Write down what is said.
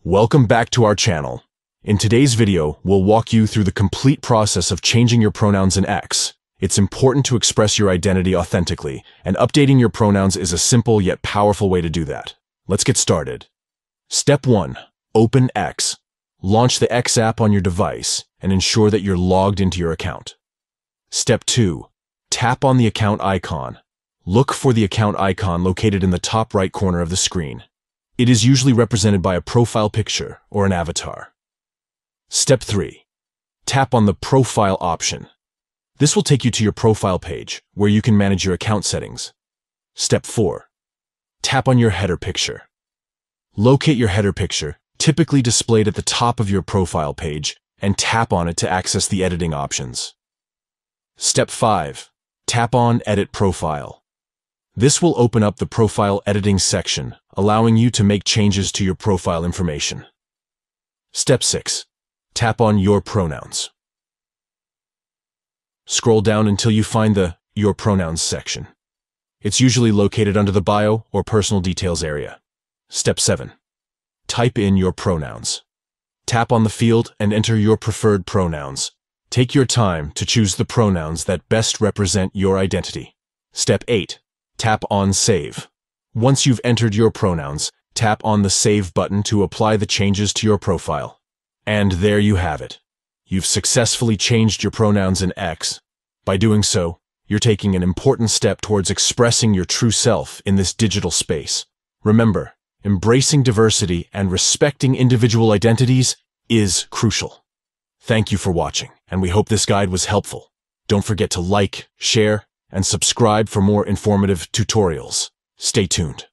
Welcome back to our channel. In today's video, we'll walk you through the complete process of changing your pronouns in X. It's important to express your identity authentically, and updating your pronouns is a simple yet powerful way to do that. Let's get started. Step 1. Open X. Launch the X app on your device and ensure that you're logged into your account. Step 2. Tap on the account icon. Look for the account icon located in the top right corner of the screen. It is usually represented by a profile picture or an avatar. Step 3. Tap on the Profile option. This will take you to your profile page, where you can manage your account settings. Step 4. Tap on your header picture. Locate your header picture, typically displayed at the top of your profile page, and tap on it to access the editing options. Step 5. Tap on Edit Profile. This will open up the profile editing section, allowing you to make changes to your profile information. Step 6. Tap on Your Pronouns. Scroll down until you find the Your Pronouns section. It's usually located under the Bio or Personal Details area. Step 7. Type in your pronouns. Tap on the field and enter your preferred pronouns. Take your time to choose the pronouns that best represent your identity. Step 8. Tap on Save. Once you've entered your pronouns, tap on the Save button to apply the changes to your profile. And there you have it. You've successfully changed your pronouns in X. By doing so, you're taking an important step towards expressing your true self in this digital space. Remember, embracing diversity and respecting individual identities is crucial. Thank you for watching, and we hope this guide was helpful. Don't forget to like, share, and subscribe for more informative tutorials. Stay tuned.